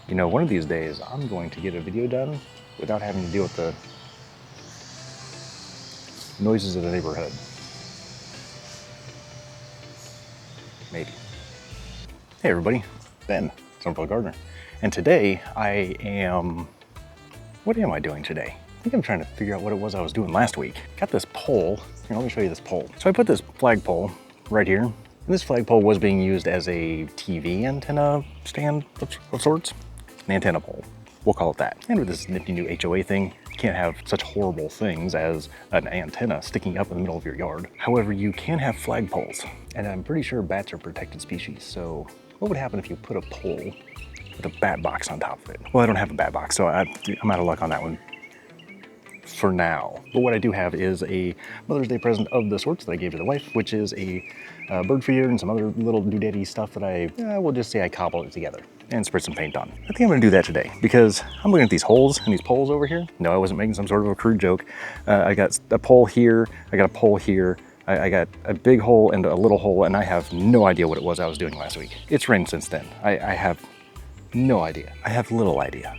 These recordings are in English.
You know, one of these days, I'm going to get a video done without having to deal with the noises of the neighborhood. Maybe. Hey everybody, Ben, Sunflower Gardener. And today what am I doing today? I think I'm trying to figure out what it was I was doing last week. Got this pole, here, let me show you this pole. So I put this flagpole right here. And this flagpole was being used as a TV antenna stand of sorts. An antenna pole, we'll call it that. And with this nifty new HOA thing, you can't have such horrible things as an antenna sticking up in the middle of your yard. However, you can have flagpoles. And I'm pretty sure bats are protected species. So what would happen if you put a pole with a bat box on top of it? Well, I don't have a bat box, so I'm out of luck on that one for now. But what I do have is a Mother's Day present of the sorts that I gave to the wife, which is a bird feeder and some other little doodaddy stuff that I will just say I cobbled it together and spread some paint on. I think I'm gonna do that today because I'm looking at these holes and these poles over here. No, I wasn't making some sort of a crude joke. I got a pole here, I got a pole here, I got a big hole and a little hole, and I have no idea what it was I was doing last week. It's rained since then. I have no idea. I have little idea.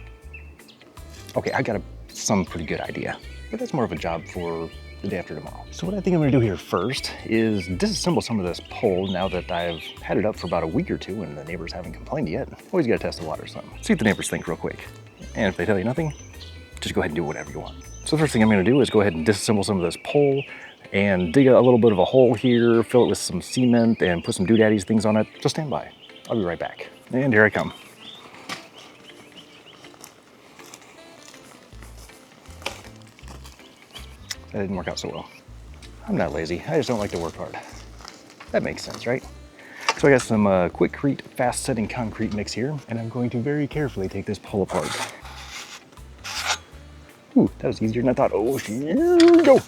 Okay, I got some pretty good idea, but that's more of a job for the day after tomorrow. So what I think I'm gonna do here first is disassemble some of this pole now that I've had it up for about a week or two and the neighbors haven't complained yet. Always gotta test the water or something. See what the neighbors think real quick. And if they tell you nothing, just go ahead and do whatever you want. So the first thing I'm gonna do is go ahead and disassemble some of this pole and dig a little bit of a hole here, fill it with some cement and put some doodaddies things on it. So stand by, I'll be right back. And here I come. That didn't work out so well. I'm not lazy, I just don't like to work hard. That makes sense, right? So I got some Quikrete fast setting concrete mix here, and I'm going to very carefully take this pole apart. Ooh, that was easier than I thought. Oh, here we go.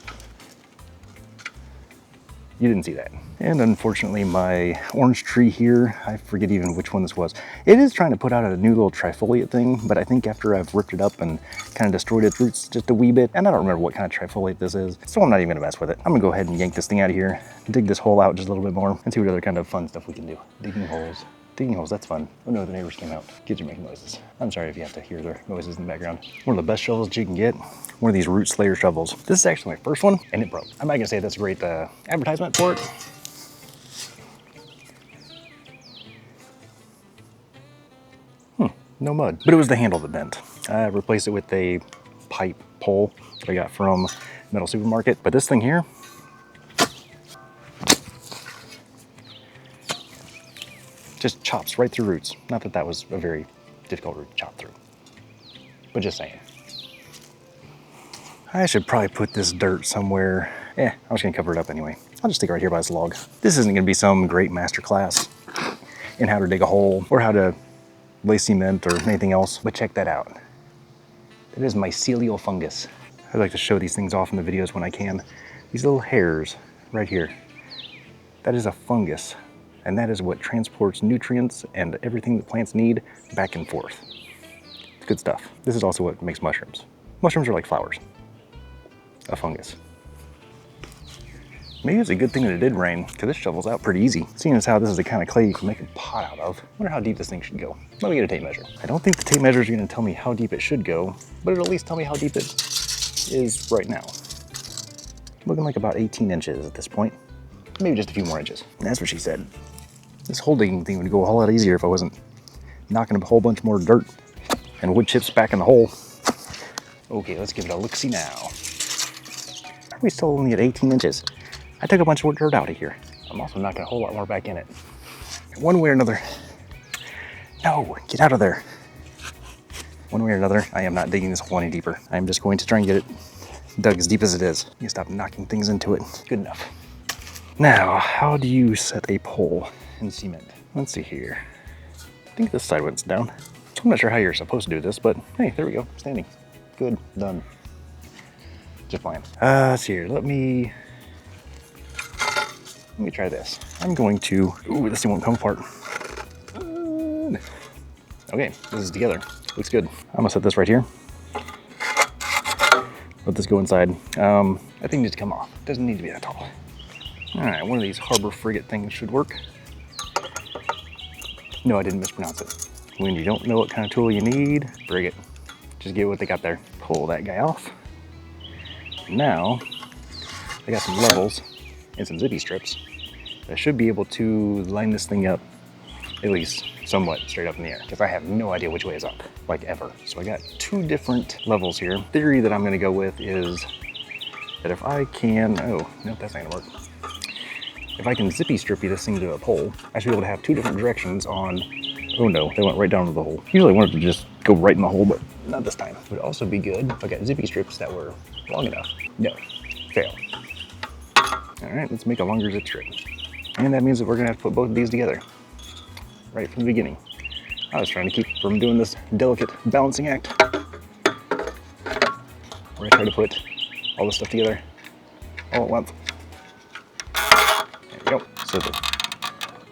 You didn't see that. And unfortunately my orange tree here, I forget even which one this was. It is trying to put out a new little trifoliate thing, but I think after I've ripped it up and kind of destroyed its roots just a wee bit, and I don't remember what kind of trifoliate this is, so I'm not even gonna mess with it. I'm gonna go ahead and yank this thing out of here, dig this hole out just a little bit more, and see what other kind of fun stuff we can do. Digging holes. Digging holes, that's fun. Oh no, the neighbors came out. Kids are making noises. I'm sorry if you have to hear their noises in the background. One of the best shovels you can get, one of these root slayer shovels. This is actually my first one, and it broke. I'm not gonna say that's a great advertisement for it. No mud, but it was the handle that bent. I replaced it with a pipe pole that I got from Metal Supermarket, but this thing here, just chops right through roots. Not that that was a very difficult root to chop through, but just saying. I should probably put this dirt somewhere. I'm just gonna cover it up anyway. I'll just stick it right here by this log. This isn't gonna be some great master class in how to dig a hole or how to lay cement or anything else, but check that out. That is mycelial fungus. I like to show these things off in the videos when I can. These little hairs right here. That is a fungus, and that is what transports nutrients and everything that plants need back and forth. It's good stuff. This is also what makes mushrooms. Mushrooms are like flowers. A fungus. Maybe it's a good thing that it did rain, because this shovel's out pretty easy. Seeing as how this is the kind of clay you can make a pot out of. I wonder how deep this thing should go. Let me get a tape measure. I don't think the tape measure is going to tell me how deep it should go, but it'll at least tell me how deep it is right now. Looking like about 18 inches at this point. Maybe just a few more inches. And that's what she said. This hole digging thing would go a whole lot easier if I wasn't knocking a whole bunch more dirt and wood chips back in the hole. Okay, let's give it a look-see now. Are we still only at 18 inches? I took a bunch of dirt out of here. I'm also knocking a whole lot more back in it. One way or another. No, get out of there. One way or another, I am not digging this hole any deeper. I'm just going to try and get it dug as deep as it is. You stop knocking things into it. Good enough. Now, how do you set a pole in cement? Let's see here. I think this side went down. I'm not sure how you're supposed to do this, but hey, there we go, standing. Good, done. Just fine. Let's see here, let me try this. I'm going to, ooh, this thing won't come apart. Okay, this is together. Looks good. I'm gonna set this right here. Let this go inside. I think it needs to come off. It doesn't need to be that tall. All right, one of these harbor frigate things should work. No, I didn't mispronounce it. when you don't know what kind of tool you need, bring it. Just get what they got there. Pull that guy off. Now, I got some levels and some zippy strips. I should be able to line this thing up at least somewhat straight up in the air, because I have no idea which way is up, like ever. So I got two different levels here. Theory that I'm gonna go with is that if I can, oh, no, that's not gonna work. If I can zippy strippy this thing to a pole, I should be able to have two different directions on, oh no, they went right down to the hole. Usually I wanted to just go right in the hole, but not this time. It would also be good if I got zippy strips that were long enough. No, fail. All right, let's make a longer zip strip. And that means that we're gonna have to put both of these together right from the beginning. I was trying to keep from doing this delicate balancing act where I try to put all this stuff together all at once. There we go.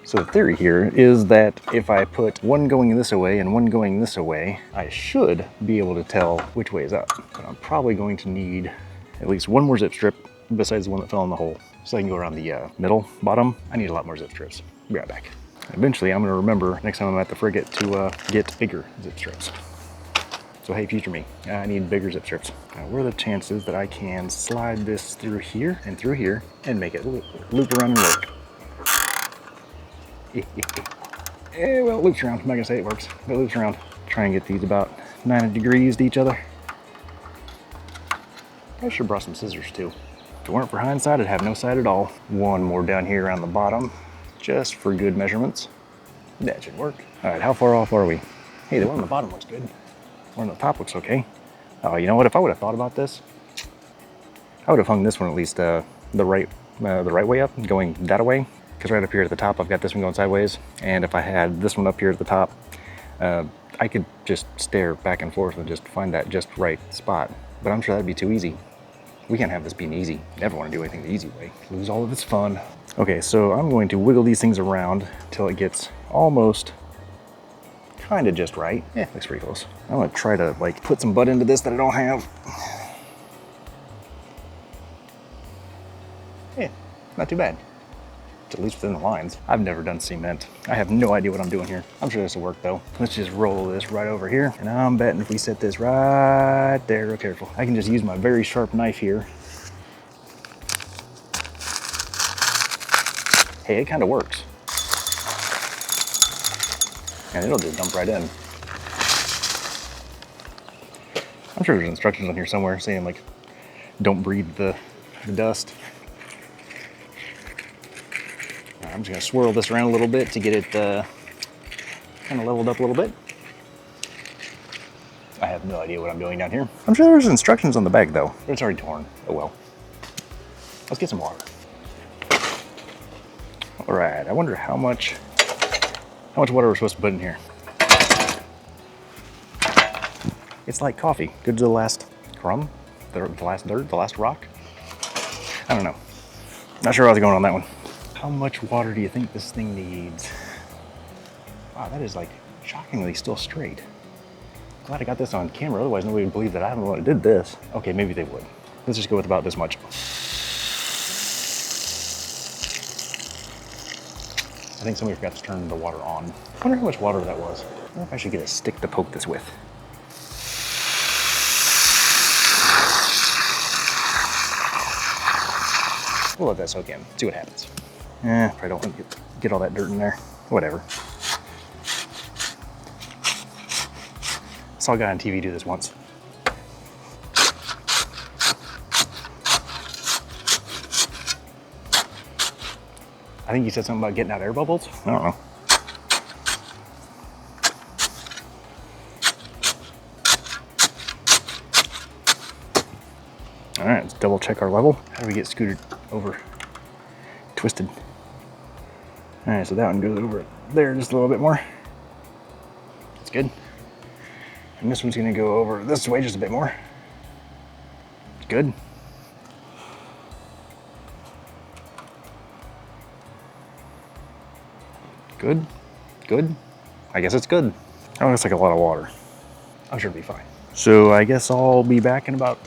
So the theory here is that if I put one going this away and one going this away, I should be able to tell which way is up. But I'm probably going to need at least one more zip strip besides the one that fell in the hole, so I can go around the middle, bottom. I need a lot more zip strips. Be right back. Eventually, I'm gonna remember next time I'm at the frigate to get bigger zip strips. So hey, future me, I need bigger zip strips. Now, what are the chances that I can slide this through here and make it loop around and work? Well, it loops around. I'm not gonna say it works, but it loops around. Try and get these about 90 degrees to each other. I should have brought some scissors too. If it weren't for hindsight, I'd have no sight at all. One more down here around the bottom, just for good measurements. That should work. All right, how far off are we? Hey, the one on the bottom looks good. The one on the top looks okay. Oh, you know what? If I would have thought about this, I would have hung this one at least the right way up, going that way. Because right up here at the top, I've got this one going sideways. And if I had this one up here at the top, I could just stare back and forth and just find that just right spot. But I'm sure that'd be too easy. We can't have this being easy. Never want to do anything the easy way. Lose all of its fun. Okay, so I'm going to wiggle these things around till it gets almost kind of just right. Yeah, looks pretty close. I'm gonna try to like put some butt into this that I don't have. Yeah, not too bad. It's at least within the lines. I've never done cement. I have no idea what I'm doing here. I'm sure this will work though. Let's just roll this right over here. And I'm betting if we set this right there, real careful, I can just use my very sharp knife here. Hey, it kind of works. And it'll just dump right in. I'm sure there's instructions on here somewhere saying like, don't breathe the dust. I'm just gonna swirl this around a little bit to get it kind of leveled up a little bit. I have no idea what I'm doing down here. I'm sure there's instructions on the bag though, but it's already torn. Oh well. Let's get some water. All right, I wonder how much water we're supposed to put in here. It's like coffee. Good to the last crumb, the last dirt, the last rock. I don't know. Not sure how I was going on that one. How much water do you think this thing needs? Wow, that is like shockingly still straight. Glad I got this on camera, otherwise nobody would believe that I'm the one that did this. Okay, maybe they would. Let's just go with about this much. I think somebody forgot to turn the water on. I wonder how much water that was. I wonder if I should get a stick to poke this with. We'll let that soak in, see what happens. Probably don't want to get all that dirt in there. Whatever. I saw a guy on TV do this once. I think he said something about getting out air bubbles. I don't know. All right, let's double check our level. How do we get scooted over? Twisted. All right, so that one goes over there just a little bit more. That's good. And this one's gonna go over this way just a bit more. Good. Good, good. I guess it's good. Oh, looks like a lot of water. I'm sure it'll be fine. So I guess I'll be back in about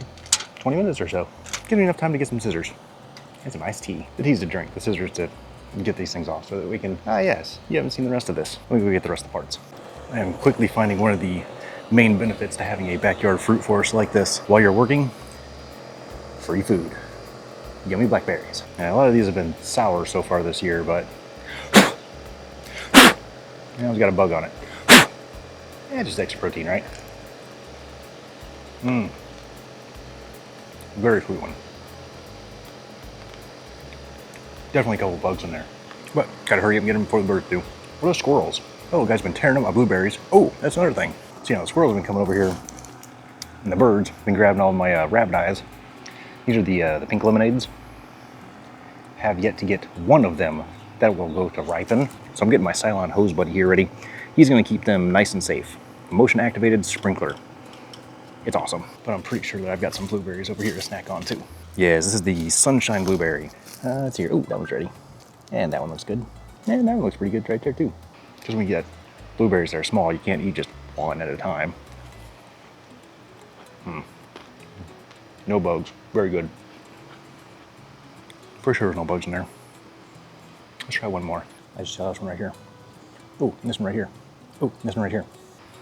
20 minutes or so. Give me enough time to get some scissors and some iced tea. The tea's to drink, the scissors to get these things off so that we can, yes, you haven't seen the rest of this. Let me go get the rest of the parts. I am quickly finding one of the main benefits to having a backyard fruit forest like this. While you're working, free food. Yummy blackberries. Now, a lot of these have been sour so far this year, but it's got a bug on it. Yeah, just extra protein, right? Very sweet one. Definitely a couple bugs in there, but gotta hurry up and get them before the birds do. What are those squirrels? Oh, the guy's been tearing up my blueberries. Oh, that's another thing. So, the squirrels have been coming over here, and the birds have been grabbing all my rabbit eyes. These are the pink lemonades. Have yet to get one of them that will go to ripen. So I'm getting my Cylon hose buddy here ready. He's gonna keep them nice and safe. Motion activated sprinkler. It's awesome. But I'm pretty sure that I've got some blueberries over here to snack on too. Yes, this is the sunshine blueberry. Let's see here. Oh, that one's ready. And that one looks good. And that one looks pretty good right there too. Because when you get blueberries that are small, you can't eat just one at a time. No bugs. Very good. For sure there's no bugs in there. Let's try one more. I just saw this one right here. Oh, this one right here. Oh, this one right here.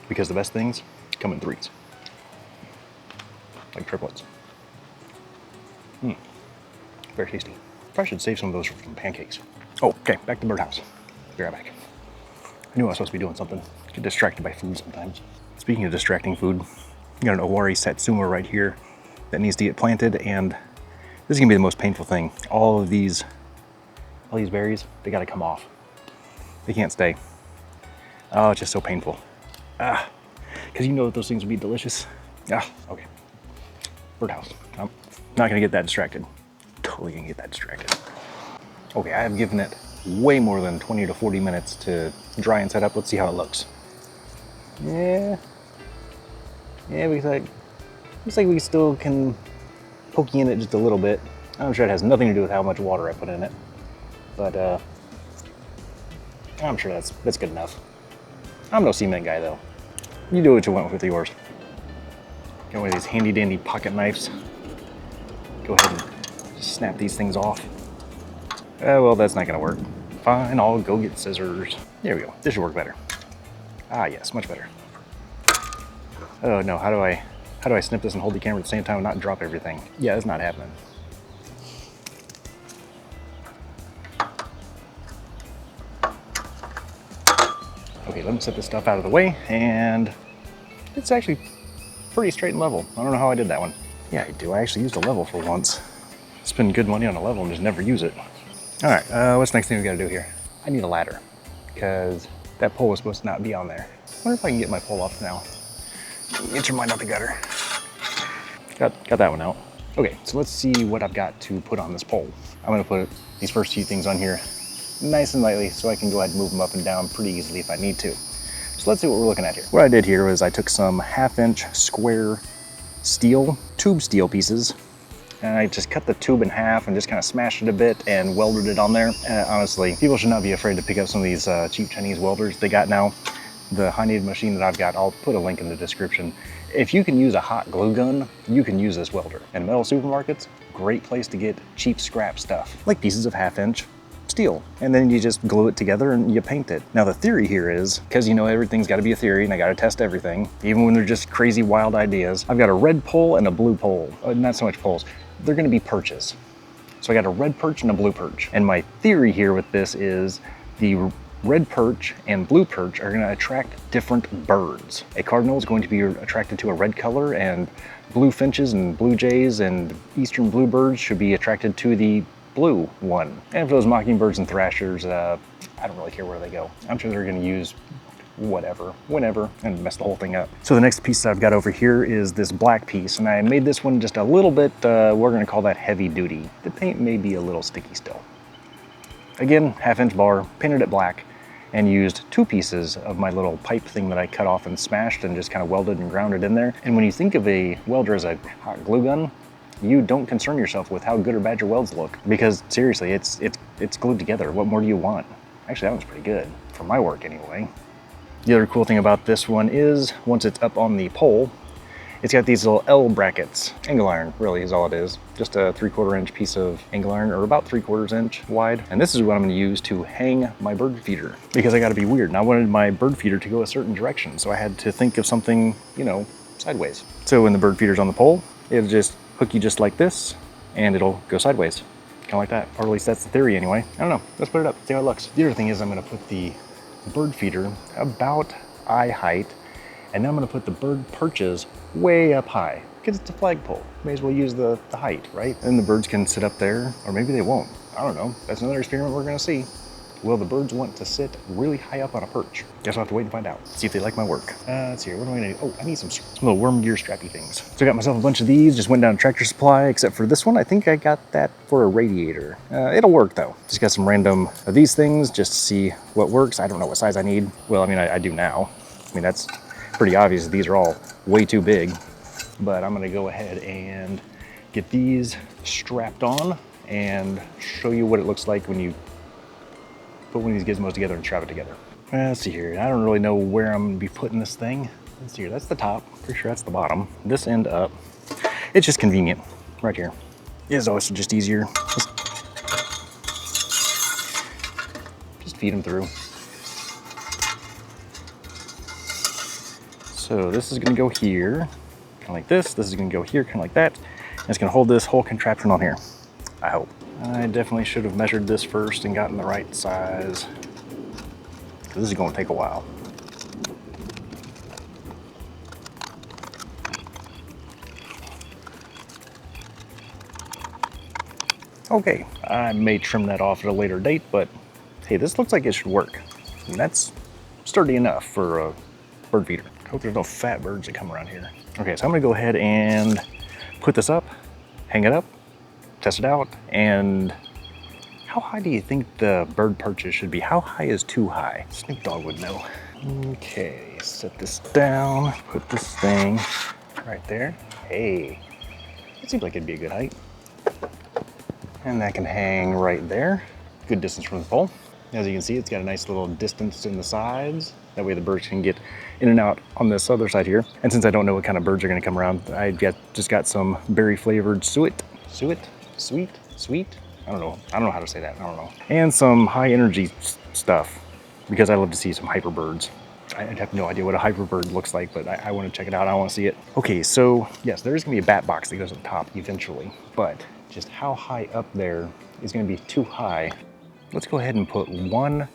Because the best things come in threes. Like triplets. Very tasty. Probably should save some of those for some pancakes. Oh, okay, back to the birdhouse. Be right back. I knew I was supposed to be doing something. Get distracted by food sometimes. Speaking of distracting food, we got an Owari Satsuma right here that needs to get planted, and this is gonna be the most painful thing. All these berries, they gotta come off. They can't stay. Oh, it's just so painful. Because you know that those things would be delicious. Okay. Birdhouse. I'm not gonna get that distracted. Totally gonna get that distracted. Okay, I have given it way more than 20 to 40 minutes to dry and set up. Let's see how it looks. Yeah, looks like we still can poke in it just a little bit. I'm sure it has nothing to do with how much water I put in it, but I'm sure that's good enough. I'm no cement guy though. You do what you want with yours. Get one of these handy dandy pocket knives. Go ahead and just snap these things off. Well, that's not gonna work. Fine, I'll go get scissors. There we go. This should work better. Yes, much better. Oh no, how do I snip this and hold the camera at the same time and not drop everything? Yeah, that's not happening. Okay, let me set this stuff out of the way, and it's actually pretty straight and level. I don't know how I did that one. Yeah, I do. I actually used a level for once. Spend good money on a level and just never use it. All right, what's the next thing we gotta do here? I need a ladder, because that pole was supposed to not be on there. I wonder if I can get my pole off now. Get your mind out the gutter. Got that one out. Okay, so let's see what I've got to put on this pole. I'm gonna put these first few things on here nice and lightly so I can go ahead and move them up and down pretty easily if I need to. So let's see what we're looking at here. What I did here was I took some 1/2-inch square steel, tube steel pieces, and I just cut the tube in half and just kind of smashed it a bit and welded it on there. Honestly, people should not be afraid to pick up some of these cheap Chinese welders they got now. The high-needed machine that I've got, I'll put a link in the description. If you can use a hot glue gun, you can use this welder. And metal supermarkets, great place to get cheap scrap stuff, like pieces of 1/2-inch steel. And then you just glue it together and you paint it. Now the theory here is, because everything's gotta be a theory and I gotta test everything, even when they're just crazy wild ideas. I've got a red pole and a blue pole. Not so much poles, they're gonna be perches. So I got a red perch and a blue perch. And my theory here with this is the red perch and blue perch are gonna attract different birds. A cardinal is going to be attracted to a red color, and blue finches and blue jays and eastern bluebirds should be attracted to the blue one. And for those mockingbirds and thrashers, I don't really care where they go. I'm sure they're gonna use whatever, whenever, and mess the whole thing up. So the next piece that I've got over here is this black piece, and I made this one just a little bit, we're gonna call that heavy duty. The paint may be a little sticky still. Again, 1/2-inch bar, painted it black, and used 2 pieces of my little pipe thing that I cut off and smashed and just kind of welded and grounded in there. And when you think of a welder as a hot glue gun, you don't concern yourself with how good or bad your welds look, because seriously, it's glued together. What more do you want? Actually, that one's pretty good, for my work anyway. The other cool thing about this one is, once it's up on the pole, It's got these little L brackets. Angle iron really is all it is. Just a 3/4 inch piece of angle iron, or about 3/4 inch wide. And this is what I'm gonna use to hang my bird feeder, because I gotta be weird. And I wanted my bird feeder to go a certain direction. So I had to think of something, you know, sideways. So when the bird feeder's on the pole, it'll just hook you just like this, and it'll go sideways. Kind of like that, or at least that's the theory anyway. I don't know, let's put it up, see how it looks. The other thing is I'm gonna put the bird feeder about eye height, and then I'm gonna put the bird perches way up high, because it's a flagpole. May as well use the height, right? And the birds can sit up there, or maybe they won't. I don't know, that's another experiment we're gonna see. Will the birds want to sit really high up on a perch? Guess I'll have to wait and find out. See if they like my work. Let's see here, what am I gonna do? Oh, I need some little worm gear strappy things. So I got myself a bunch of these, just went down to Tractor Supply, except for this one. I think I got that for a radiator. It'll work though. Just got some random of these things just to see what works. I don't know what size I need. Well, I mean, I do now. I mean, that's pretty obvious. These are all way too big, but I'm gonna go ahead and get these strapped on and show you what it looks like when you put one of these gizmos together and strap it together. Let's see here. I don't really know where I'm gonna be putting this thing. Let's see here. That's the top. Pretty sure that's the bottom. This end up. It's just convenient right here. It's always just easier. Just feed them through. So this is gonna go here, kind of like this. This is gonna go here, kind of like that. And it's gonna hold this whole contraption on here, I hope. I definitely should have measured this first and gotten the right size. This is going to take a while. Okay, I may trim that off at a later date, but hey, this looks like it should work. And that's sturdy enough for a bird feeder. I hope there's no fat birds that come around here. Okay, so I'm gonna go ahead and put this up, hang it up, test it out, and how high do you think the bird perches should be? How high is too high? Snoop Dogg would know. Okay, set this down, put this thing right there. Hey, it seems like it'd be a good height. And that can hang right there. Good distance from the pole. As you can see, it's got a nice little distance in the sides. That way the birds can get in and out on this other side here. And since I don't know what kind of birds are gonna come around, I just got some berry flavored suet. Sweet? I don't know how to say that, I don't know. And some high energy stuff, because I love to see some hyperbirds. I have no idea what a hyperbird looks like, but I want to check it out, I want to see it. Okay, so yes, there is going to be a bat box that goes on top eventually, but just how high up there is going to be too high. Let's go ahead and put one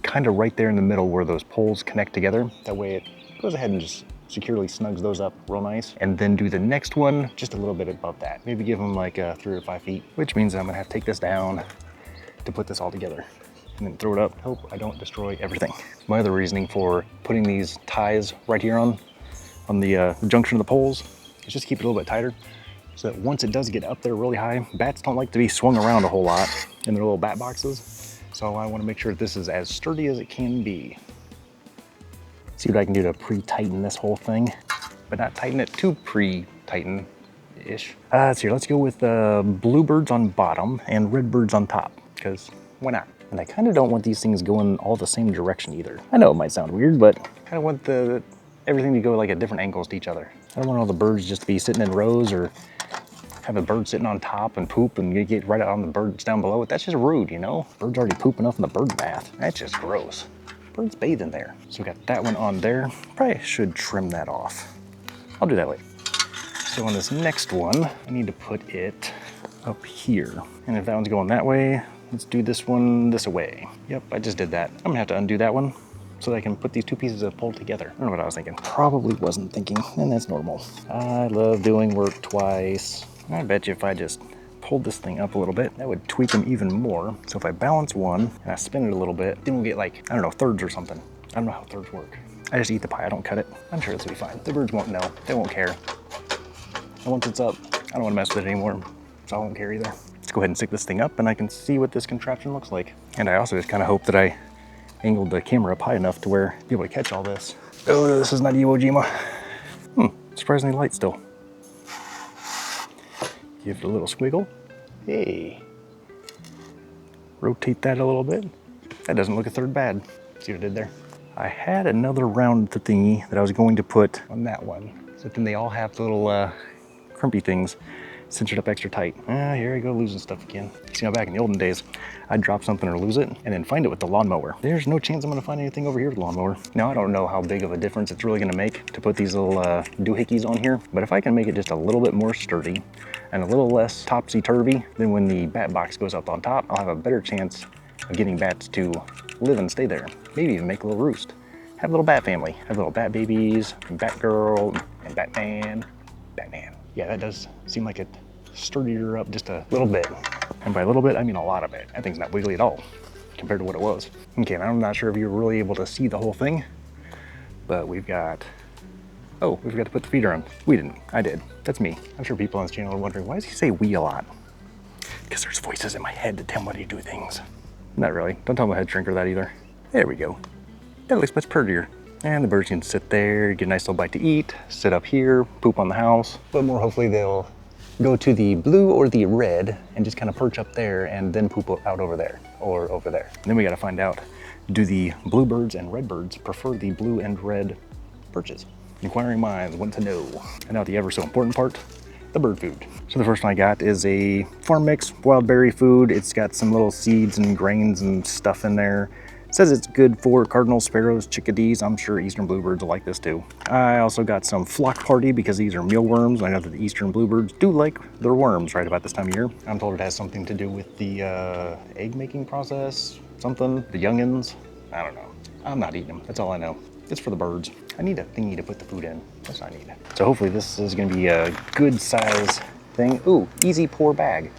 kind of right there in the middle where those poles connect together. That way it goes ahead and just securely snugs those up real nice. And then do the next one just a little bit above that. Maybe give them like 3 or 5 feet, which means I'm gonna have to take this down to put this all together and then throw it up. Hope I don't destroy everything. My other reasoning for putting these ties right here on the junction of the poles is just keep it a little bit tighter, so that once it does get up there really high, bats don't like to be swung around a whole lot in their little bat boxes. So I want to make sure that this is as sturdy as it can be. See what I can do to pre-tighten this whole thing, but not tighten it too pre-tighten-ish. Let's see, let's go with bluebirds on bottom and redbirds on top, because why not? And I kind of don't want these things going all the same direction either. I know it might sound weird, but I kind of want everything to go like at different angles to each other. I don't want all the birds just to be sitting in rows, or have a bird sitting on top and poop and you get right on the birds down below it. That's just rude, you know? Birds already poop enough in the bird bath. That's just gross. Birds bathe in there. So we got that one on there. Probably should trim that off. I'll do that later. So on this next one, I need to put it up here. And if that one's going that way, let's do this one this way. Yep, I just did that. I'm gonna have to undo that one so that I can put these two pieces of pole together. I don't know what I was thinking. Probably wasn't thinking, and that's normal. I love doing work twice. I bet you if I just pulled this thing up a little bit, that would tweak them even more. So if I balance one and I spin it a little bit, then we'll get like, I don't know, thirds or something. I don't know how thirds work. I just eat the pie, I don't cut it. I'm sure this will be fine. The birds won't know, they won't care. And once it's up, I don't want to mess with it anymore, so I won't care either. Let's go ahead and stick this thing up and I can see what this contraption looks like. And I also just kind of hope that I angled the camera up high enough to where I'll be able to catch all this. Oh, this is not Iwo Jima. Surprisingly light still. Give it a little squiggle. Hey. Rotate that a little bit. That doesn't look a third bad. See what I did there? I had another round thingy that I was going to put on that one. Except then they all have little crimpy things cinchered up extra tight. Here I go losing stuff again. You know, back in the olden days, I'd drop something or lose it and then find it with the lawnmower. There's no chance I'm gonna find anything over here with the lawnmower. Now, I don't know how big of a difference it's really gonna make to put these little doohickeys on here, but if I can make it just a little bit more sturdy and a little less topsy-turvy, then when the bat box goes up on top, I'll have a better chance of getting bats to live and stay there. Maybe even make a little roost. Have a little bat family. Have little bat babies, and Batgirl, and Batman. Yeah, that does seem like it sturdied her up just a little bit. And by a little bit, I mean a lot of it. That thing's not wiggly at all compared to what it was. Okay, and I'm not sure if you're really able to see the whole thing, but we've got, oh, we forgot to put the feeder on. We didn't, I did. That's me. I'm sure people on this channel are wondering, why does he say we a lot? Because there's voices in my head that tell me to do things. Not really, don't tell my head shrinker that either. There we go. That looks much prettier. And the birds can sit there, get a nice little bite to eat, sit up here, poop on the house. But more hopefully they'll go to the blue or the red and just kind of perch up there and then poop out over there or over there. And then we got to find out, do the bluebirds and redbirds prefer the blue and red perches? Inquiring minds want to know. And now the ever so important part, the bird food. So the first one I got is a farm mix wild berry food. It's got some little seeds and grains and stuff in there. It says it's good for cardinals, sparrows, chickadees. I'm sure eastern bluebirds will like this too. I also got some flock party because these are mealworms. I know that the eastern bluebirds do like their worms right about this time of year. I'm told it has something to do with the egg making process, something, the youngins. I don't know. I'm not eating them, that's all I know. It's for the birds. I need a thingy to put the food in. That's what I need. So hopefully this is gonna be a good size thing. Ooh, easy pour bag.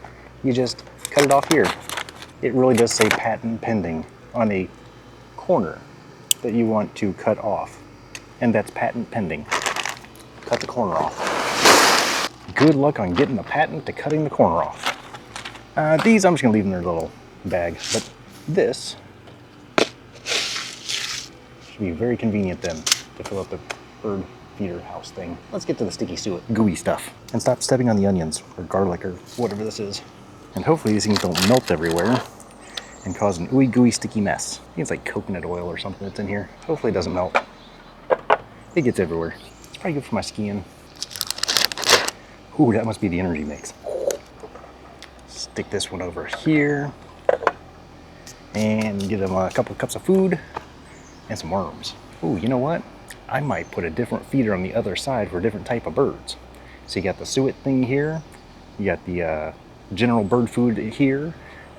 You just cut it off here. It really does say patent pending on a corner that you want to cut off, and that's patent pending. Cut the corner off. Good luck on getting the patent to cutting the corner off. These I'm just gonna leave in their little bag, but this should be very convenient then to fill up the bird feeder house thing. Let's get to the sticky suet, gooey stuff, and stop stepping on the onions or garlic or whatever this is. And hopefully these things don't melt everywhere and cause an ooey gooey sticky mess. I think it's like coconut oil or something that's in here. Hopefully it doesn't melt. It gets everywhere. It's probably good for my skin. Ooh, that must be the energy mix. Stick this one over here and give them a couple of cups of food and some worms. Ooh, you know what? I might put a different feeder on the other side for a different type of birds. So you got the suet thing here, you got the general bird food here,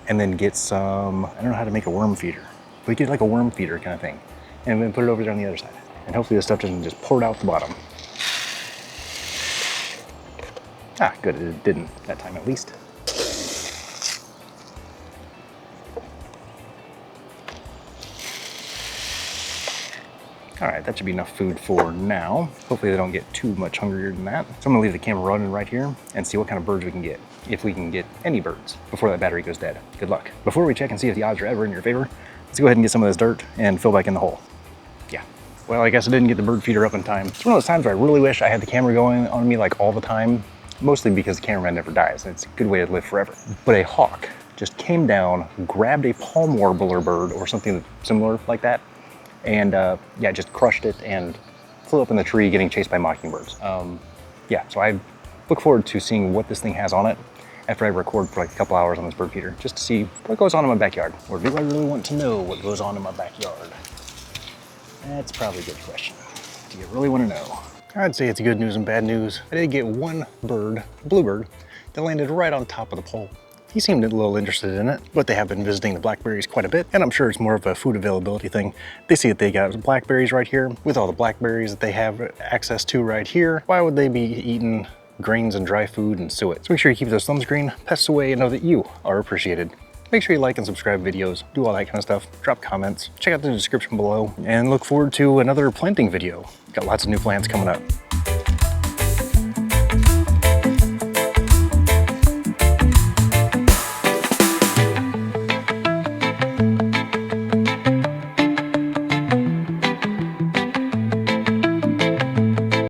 and then get some, I don't know how to make a worm feeder, but get like a worm feeder kind of thing, and then put it over there on the other side. And hopefully this stuff doesn't just pour it out the bottom. Ah, good, it didn't that time at least. All right, that should be enough food for now. Hopefully they don't get too much hungrier than that. So I'm gonna leave the camera running right here and see what kind of birds we can get, if we can get any birds before that battery goes dead. Good luck. Before we check and see if the odds are ever in your favor, let's go ahead and get some of this dirt and fill back in the hole. Yeah. Well, I guess I didn't get the bird feeder up in time. It's one of those times where I really wish I had the camera going on me like all the time, mostly because the cameraman never dies. It's a good way to live forever. But a hawk just came down, grabbed a palm warbler bird or something similar like that, and yeah, just crushed it and flew up in the tree getting chased by mockingbirds. Yeah, so I look forward to seeing what this thing has on it after I record for like a couple hours on this bird feeder, just to see what goes on in my backyard. Or do I really want to know what goes on in my backyard? That's probably a good question. Do you really want to know? I'd say it's good news and bad news. I did get one bird, a bluebird, that landed right on top of the pole. He seemed a little interested in it, but they have been visiting the blackberries quite a bit, and I'm sure it's more of a food availability thing. They see that they got blackberries right here. With all the blackberries that they have access to right here, why would they be eating grains and dry food and suet? So make sure you keep those thumbs green, pests away, and know that you are appreciated. Make sure you like and subscribe videos, do all that kind of stuff, drop comments, check out the description below, and look forward to another planting video. Got lots of new plants coming up.